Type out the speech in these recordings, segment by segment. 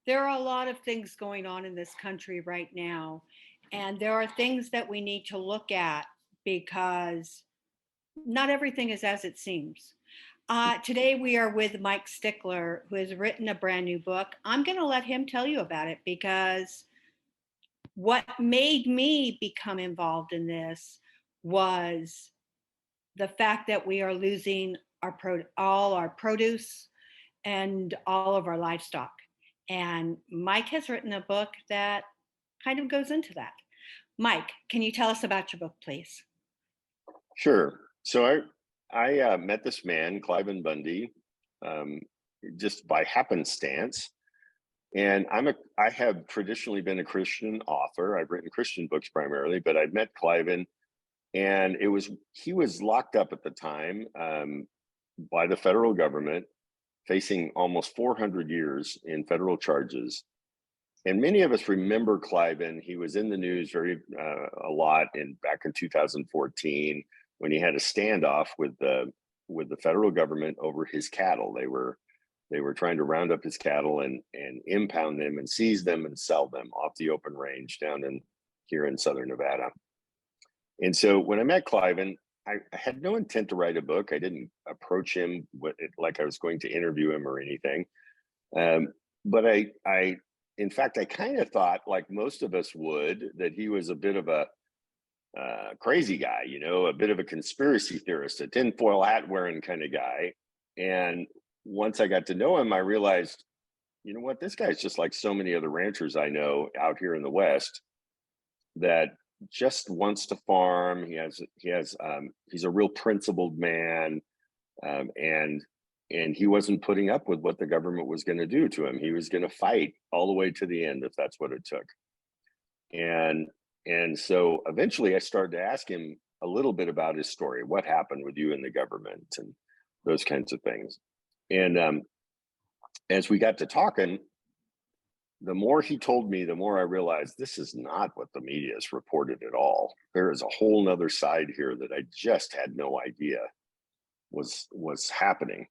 There are a lot of things going on in this country right now, and there are things that we need to look at because not everything is as it seems. Today, we are with Mike Stickler, who has written a brand new book. I'm going to let him tell you about it because what made me become involved in this was the fact that we are losing all our produce and all of our livestock. And Mike has written a book that kind of goes into that. Mike, can you tell us about your book, please? Sure. So I met this man, Cliven Bundy, um, just by happenstance. And I have traditionally been a Christian author. I've written Christian books primarily, but I'd met Cliven, and he was locked up at the time by the federal government, facing almost 400 years in federal charges. And many of us remember Cliven. He was in the news a lot in back in 2014 when he had a standoff with the federal government over his cattle. They were trying to round up his cattle and impound them and seize them and sell them off the open range down in here in southern Nevada. And so when I met Cliven, I had no intent to write a book. I didn't approach him like I was going to interview him or anything. But in fact, I kind of thought, like most of us would, that he was a bit of a crazy guy, a bit of a conspiracy theorist, a tinfoil hat wearing kind of guy. And once I got to know him, I realized, you know what, this guy's just like so many other ranchers I know out here in the West that just wants to farm. He's a real principled man, and he wasn't putting up with what the government was going to do to him. He was going to fight all the way to the end if that's what it took. And so eventually I started to ask him a little bit about his story, what happened with you in the government and those kinds of things. And as we got to talking, the more he told me, the more I realized this is not what the media has reported at all. There is a whole nother side here that I just had no idea was happening.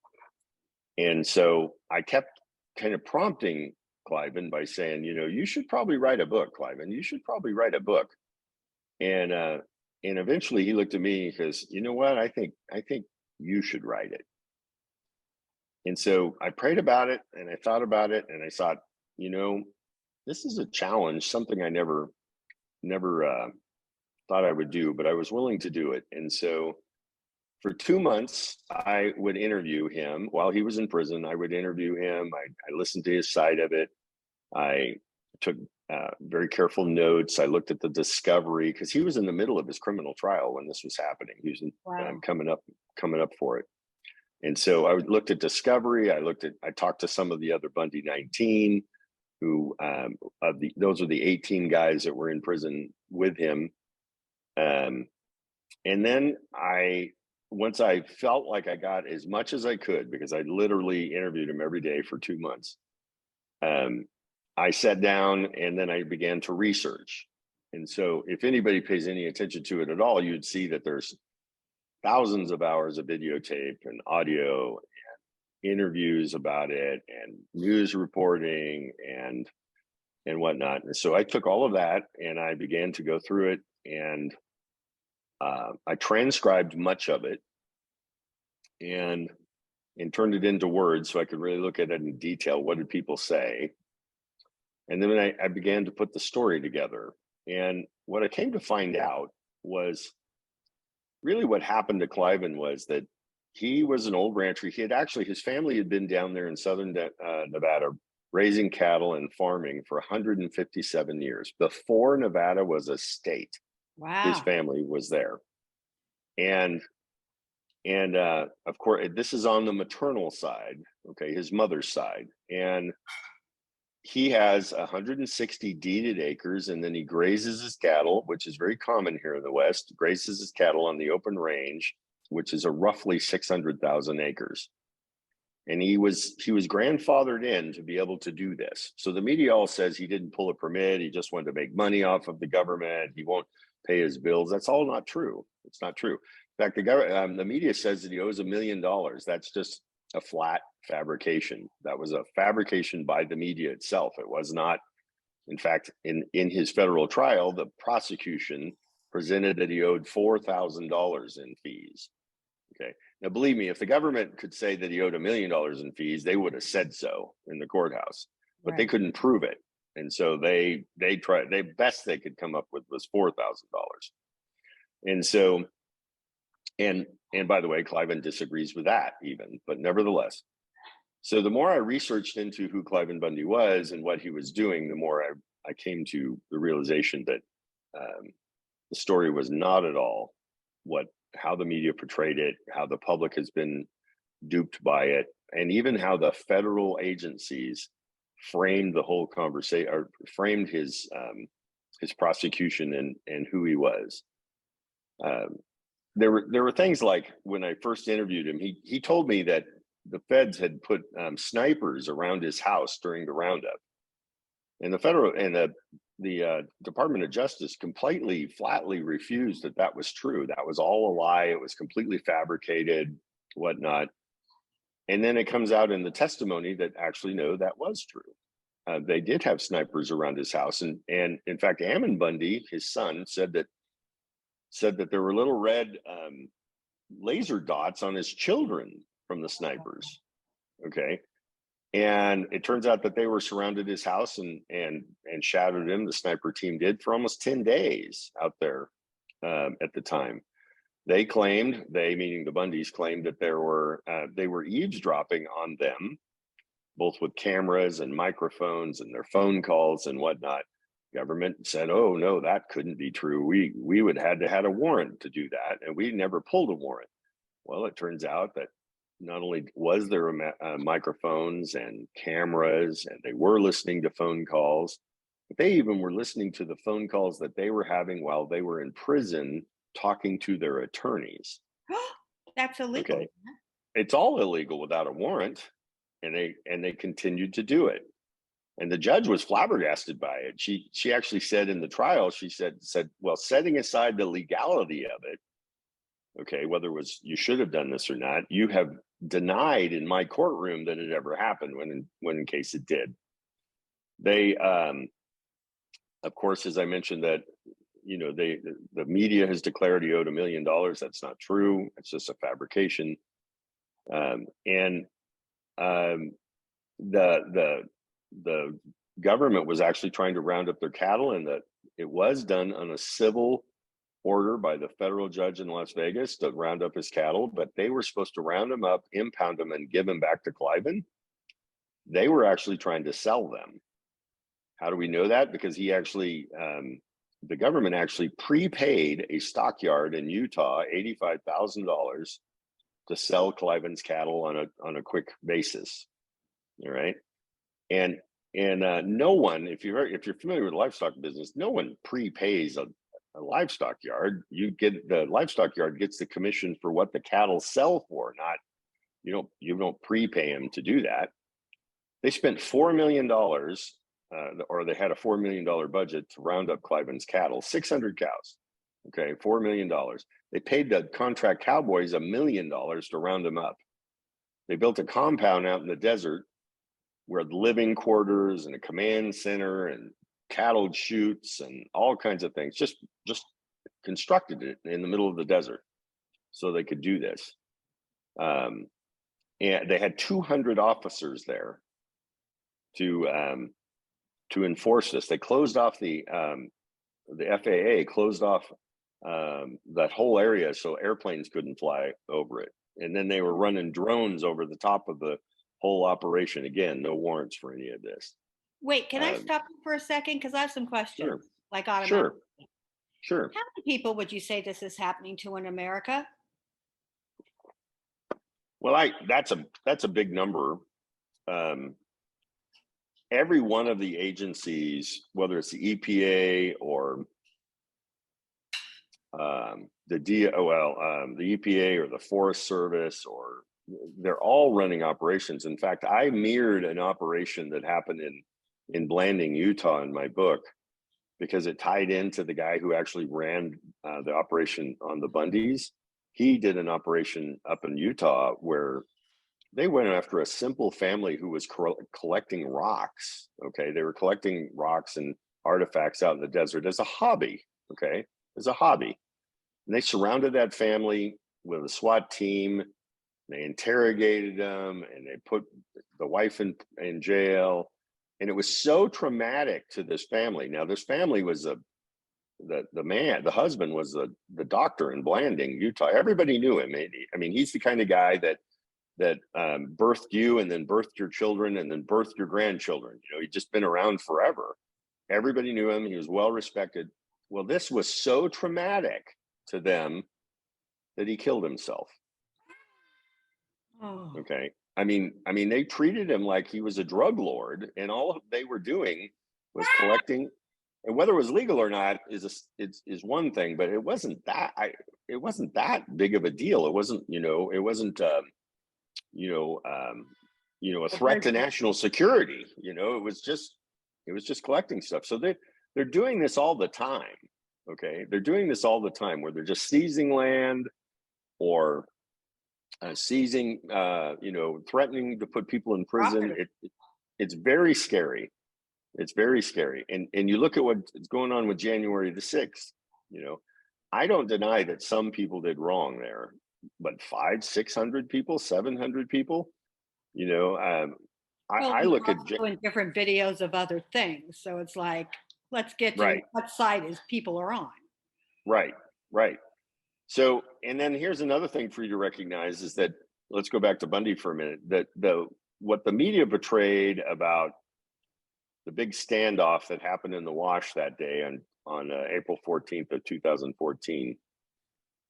And so I kept kind of prompting Cliven by saying, you should probably write a book, Cliven. You should probably write a book. And eventually he looked at me and says, you know what? I think you should write it. And so I prayed about it and I thought about it and I thought, this is a challenge, something I never thought I would do, but I was willing to do it. And so for 2 months, I would interview him while he was in prison. I would interview him. I listened to his side of it. I took very careful notes. I looked at the discovery because he was in the middle of his criminal trial when this was happening. He was Wow. coming up for it. And so I looked at discovery. I talked to some of the other Bundy 19 who those are the 18 guys that were in prison with him. And then once I felt like I got as much as I could, because I literally interviewed him every day for 2 months, I sat down and then I began to research. And so if anybody pays any attention to it at all, you'd see that there's thousands of hours of videotape and audio and interviews about it and news reporting and whatnot. And so I took all of that and I began to go through it, and I transcribed much of it and turned it into words so I could really look at it in detail. What did people say? And then I began to put the story together. And what I came to find out was really what happened to Cliven was that he was an old rancher. His family had been down there in southern Nevada raising cattle and farming for 157 years. Before Nevada was a state, his Wow. family was there. And of course, this is on the maternal side, okay, his mother's side. And he has 160 deeded acres, and then he grazes his cattle, which is very common here in the West, grazes his cattle on the open range, which is a roughly 600,000 acres. And he was grandfathered in to be able to do this. So the media all says he didn't pull a permit. He just wanted to make money off of the government. He won't pay his bills. That's all not true. It's not true. In fact, the media says that he owes $1 million. That's just a flat fabrication. That was a fabrication by the media itself. It was not. In fact, in his federal trial, the prosecution presented that he owed $4,000 in fees. Okay. Now, believe me, if the government could say that he owed $1 million in fees, they would have said so in the courthouse, but they Right. couldn't prove it. And so they tried, they best they could come up with was $4,000. And so, and by the way, Cliven disagrees with that even, but nevertheless. So the more I researched into who Cliven Bundy was and what he was doing, the more I came to the realization that the story was not at all how the media portrayed it, how the public has been duped by it, and even how the federal agencies framed the whole conversation or framed his prosecution and who he was. There were things like when I first interviewed him, he told me that the feds had put snipers around his house during the roundup, and the Department of Justice completely flatly refused that was true. That was all a lie. It was completely fabricated, whatnot. And then it comes out in the testimony that actually, no, that was true. They did have snipers around his house, and in fact, Ammon Bundy, his son, said that there were little red laser dots on his children from the snipers. Okay. And it turns out that they were surrounded his house and shadowed him. The sniper team did for almost 10 days out there at the time. They claimed, meaning the Bundys, claimed that they were eavesdropping on them, both with cameras and microphones and their phone calls and whatnot. Government said, "Oh no, that couldn't be true. We would have had a warrant to do that, and we never pulled a warrant." Well, it turns out that not only was there microphones and cameras, and they were listening to phone calls, but they even were listening to the phone calls that they were having while they were in prison, talking to their attorneys. That's illegal. Okay, it's all illegal without a warrant, and they continued to do it. And the judge was flabbergasted by it. She actually said in the trial, she said, well, setting aside the legality of it, okay, whether it was you should have done this or not, you have denied in my courtroom that it ever happened when in case it did. They, of course, as I mentioned, that the media has declared he owed $1 million. That's not true. It's just a fabrication. And the government was actually trying to round up their cattle, and that it was done on a civil order by the federal judge in Las Vegas to round up his cattle, but they were supposed to round them up, impound them, and give them back to Cliven. They were actually trying to sell them. How do we know that? Because the government actually prepaid a stockyard in Utah $85,000 to sell Cliven's cattle on a quick basis. All right, and no one, if you're familiar with the livestock business, no one prepays a livestock yard. The livestock yard gets the commission for what the cattle sell for, not you don't prepay them to do that. They spent $4 million, or they had a $4 million budget to round up Cliven's cattle, 600 cows. Okay, $4 million. They paid the contract cowboys $1 million to round them up. They built a compound out in the desert where the living quarters and a command center and cattle chutes and all kinds of things, just constructed it in the middle of the desert so they could do this. And they had 200 officers there to enforce this. They closed off the FAA closed off that whole area so airplanes couldn't fly over it. And then they were running drones over the top of the whole operation. Again, no warrants for any of this. Wait, can I stop you for a second? Because I have some questions, Sure. like automatic. Sure. How many people would you say this is happening to in America? Well, that's a big number. Every one of the agencies, whether it's the EPA or the EPA or the Forest Service, or they're all running operations. In fact, I mirrored an operation that happened in Blanding, Utah, in my book, because it tied into the guy who actually ran the operation on the Bundys. He did an operation up in Utah where they went after a simple family who was collecting rocks. Okay, they were collecting rocks and artifacts out in the desert as a hobby. Okay, as a hobby, and they surrounded that family with a SWAT team. They interrogated them, and they put the wife in jail. And it was so traumatic to this family. Now, this family was the husband was the doctor in Blanding, Utah. Everybody knew him. I mean, he's the kind of guy that birthed you and then birthed your children and then birthed your grandchildren. You know, he'd just been around forever. Everybody knew him. He was well respected. Well, this was so traumatic to them that he killed himself. Oh, Okay. I mean, they treated him like he was a drug lord, and all they were doing was collecting. And whether it was legal or not is one thing, but it wasn't that big of a deal. It wasn't, you know, um, a well, threat to national security. It was just collecting stuff. So they're doing this all the time. Okay, they're doing this all the time where they're just seizing land or seizing, threatening to put people in prison. property. It's very scary. It's very scary. And you look at what's going on with January the 6th, you know, I don't deny that some people did wrong there, but 600 people, 700 people, you know, Well, I and look they're at, also doing different videos of other things. So it's like, let's get to right, what side is people are on. right, right. So, and then here's another thing for you to recognize is that, let's go back to Bundy for a minute, that what the media portrayed about the big standoff that happened in the wash that day on April 14th of 2014.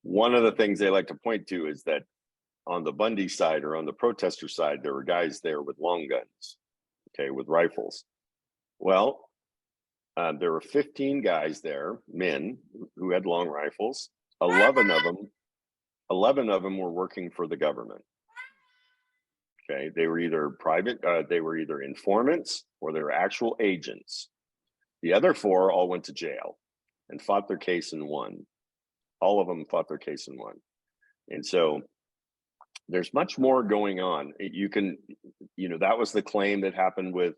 One of the things they like to point to is that on the Bundy side or on the protester side, there were guys there with long guns, okay, with rifles. Well, there were 15 guys there, men who had long rifles. 11 of them, 11 of them were working for the government. Okay, they were either they were either informants or they were actual agents. The other four all went to jail and fought their case and won. All of them fought their case and won. And so there's much more going on. That was the claim that happened with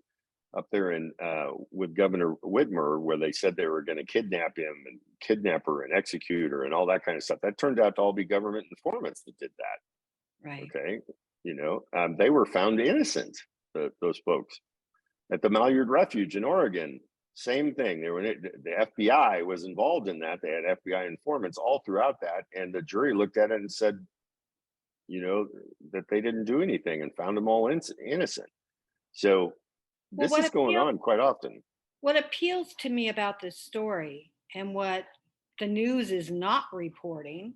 up there in with Governor Whitmer, where they said they were going to kidnap him and kidnap her and execute her and all that kind of stuff. That turned out to all be government informants that did that. Right. Okay, they were found innocent. Those folks at the Malyard Refuge in Oregon, same thing. The FBI was involved in that. They had FBI informants all throughout that, and the jury looked at it and said, that they didn't do anything and found them all innocent. So Well, this is going on quite often. what appeals to me about this story and what the news is not reporting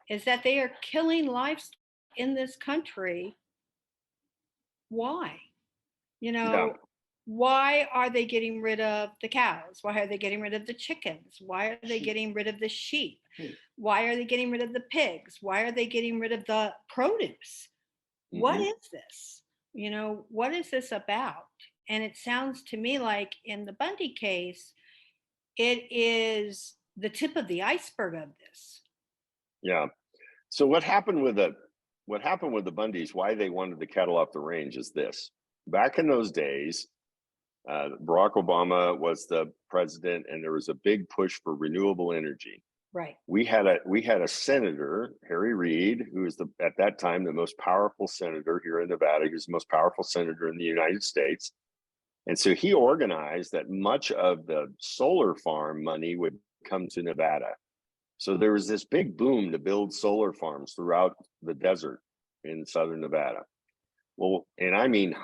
is that they are killing livestock in this country. Why? You Yeah. know, why are they getting rid of the cows? Why are they getting rid of the chickens? Why are they getting rid of the sheep? Why are they getting rid of the pigs? Why are they getting rid of the produce? What Mm-hmm. is this? What is this about? And it sounds to me like in the Bundy case, it is the tip of the iceberg of this. Yeah. So what happened with the Bundys, why they wanted the cattle off the range is this. Back in those days, Barack Obama was the president, and there was a big push for renewable energy. Right. We had a senator, Harry Reid, who was at that time the most powerful senator here in Nevada. He was the most powerful senator in the United States. And so he organized that much of the solar farm money would come to Nevada. So there was this big boom to build solar farms throughout the desert in southern Nevada. Well, and I mean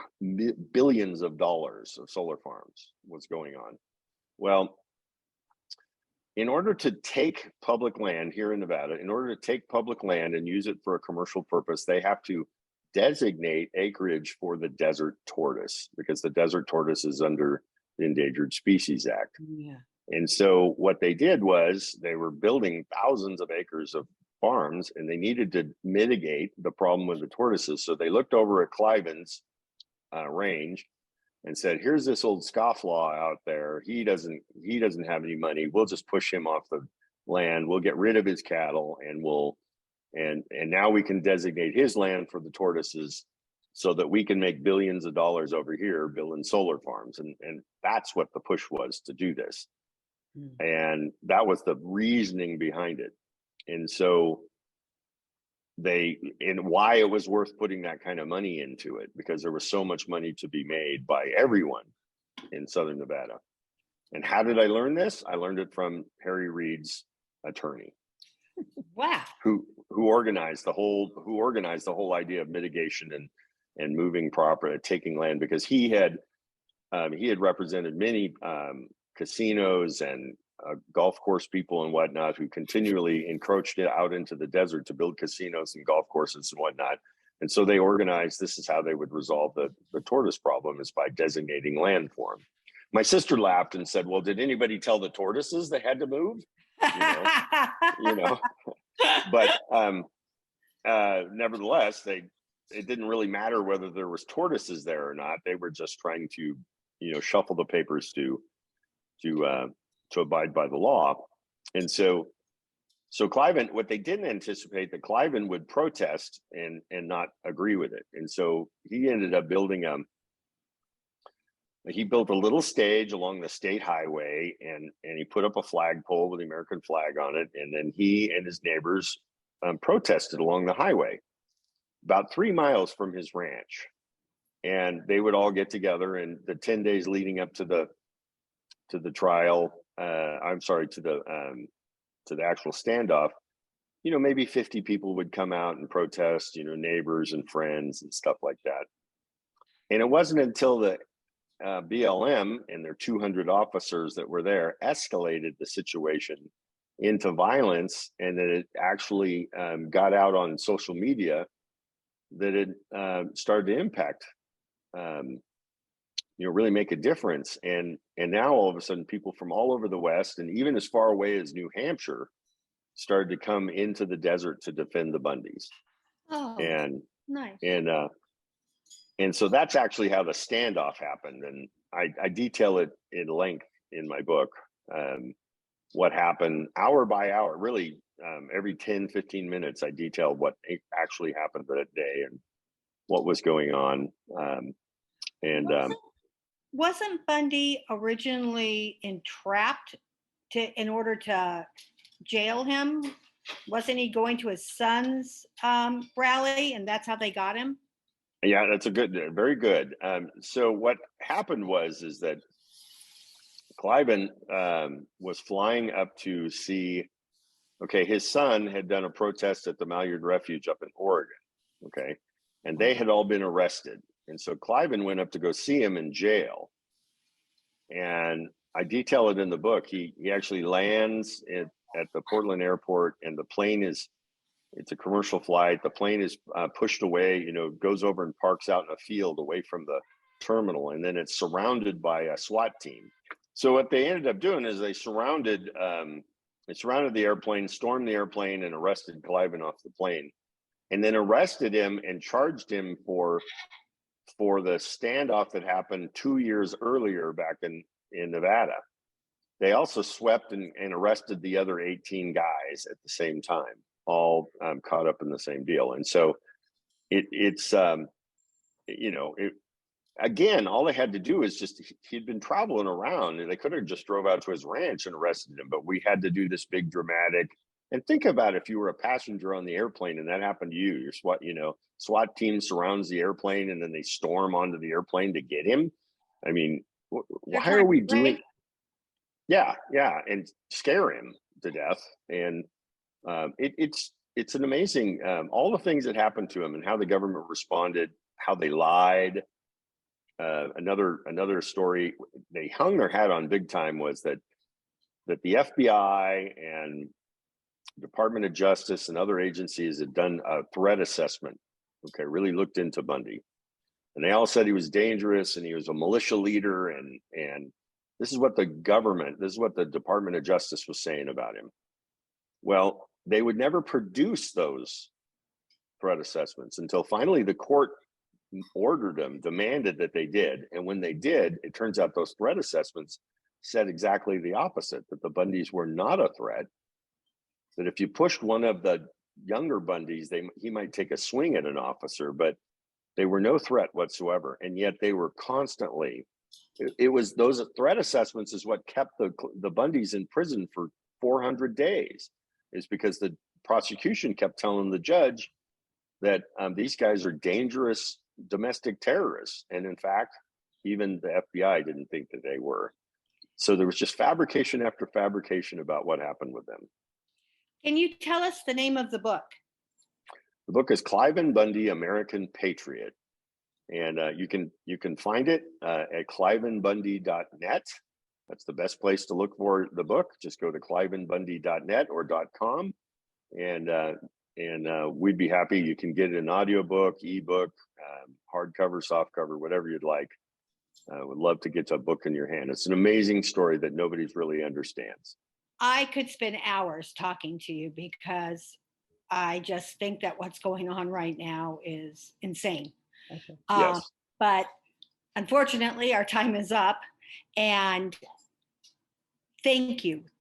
billions of dollars of solar farms was going on. Well, in order to take public land here in Nevada, in order to take public land and use it for a commercial purpose, they have to designate acreage for the desert tortoise, because the desert tortoise is under the Endangered Species Act. Yeah. And so what they did was they were building thousands of acres of farms, and they needed to mitigate the problem with the tortoises. So they looked over at Cliven's range and said, "Here's this old scofflaw out there. He doesn't have any money. We'll just push him off the land. We'll get rid of his cattle, and and now we can designate his land for the tortoises, so that we can make billions of dollars over here building solar farms. And that's what the push was, to do this. Mm. And that was the reasoning behind it. And so and why it was worth putting that kind of money into it, because there was so much money to be made by everyone in Southern Nevada. And how did I learn this? I learned it from Harry Reid's attorney, Wow. who organized the whole idea of mitigation and moving property, taking land, because he had represented many casinos and golf course people and whatnot, who continually encroached it out into the desert to build casinos and golf courses and whatnot. And so they organized, this is how they would resolve the tortoise problem, is by designating land for them. My sister laughed and said, well, did anybody tell the tortoises they had to move? You know, but nevertheless, it didn't really matter whether there was tortoises there or not. They were just trying to, shuffle the papers to abide by the law. And so Cliven, what they didn't anticipate, that Cliven would protest and not agree with it. And so he ended up he built a little stage along the state highway, and he put up a flagpole with the American flag on it. And then he and his neighbors protested along the highway about 3 miles from his ranch. And they would all get together, and the 10 days leading up to the trial, to the actual standoff, maybe 50 people would come out and protest, neighbors and friends and stuff like that. And it wasn't until the BLM and their 200 officers that were there escalated the situation into violence, and that it actually got out on social media, that it started to impact, really make a difference. And now all of a sudden, people from all over the West, and even as far away as New Hampshire, started to come into the desert to defend the Bundys. Oh, and nice. And so that's actually how the standoff happened. And I detail it in length in my book, what happened hour by hour, really every 10-15 minutes. I detailed what actually happened that day and what was going on. Wasn't Bundy originally entrapped in order to jail him? Wasn't he going to his son's rally, and that's how they got him? Yeah, that's very good. So what happened is that Cliven was flying up to see, okay, his son had done a protest at the Malyard Refuge up in Oregon, okay, and they had all been arrested. And so Cliven went up to go see him in jail. And I detail it in the book. He actually lands at the Portland airport, and the plane it's a commercial flight. The plane is pushed away, goes over and parks out in a field away from the terminal. And then it's surrounded by a SWAT team. So what they ended up doing is they surrounded the airplane, stormed the airplane, and arrested Cliven off the plane, and then arrested him and charged him for the standoff that happened 2 years earlier back in Nevada. They also swept and arrested the other 18 guys at the same time, all caught up in the same deal. And so again, all they had to do is he'd been traveling around, and they could have just drove out to his ranch and arrested him, but we had to do this big dramatic. And think about if you were a passenger on the airplane and that happened to you, your SWAT team surrounds the airplane, and then they storm onto the airplane to get him. I mean, why are we doing? Yeah, and scare him to death. And it's an amazing, all the things that happened to him and how the government responded, how they lied. Another story they hung their hat on big time was that the FBI and Department of Justice and other agencies had done a threat assessment. Okay, really looked into Bundy, and they all said he was dangerous and he was a militia leader. And this is what the Department of Justice was saying about him. Well, they would never produce those threat assessments until finally the court demanded that they did. And when they did, it turns out those threat assessments said exactly the opposite, that the Bundys were not a threat, that if you pushed one of the younger Bundys, he might take a swing at an officer, but They were no threat whatsoever, and yet they were constantly. It was those threat assessments is what kept the Bundys in prison for 400 days, is because the prosecution kept telling the judge that these guys are dangerous domestic terrorists, and in fact, even the FBI didn't think that they were. So there was just fabrication after fabrication about what happened with them. Can you tell us the name of the book? The book is Cliven Bundy, American Patriot, and you can find it at clivenbundy.net. That's the best place to look for the book. Just go to clivenbundy.net or .com, and we'd be happy. You can get it in audiobook, ebook, hardcover, softcover, whatever you'd like. Would love to get a book in your hand. It's an amazing story that nobody's really understands. I could spend hours talking to you because I just think that what's going on right now is insane. Okay. Yes. But unfortunately, our time is up. And thank you.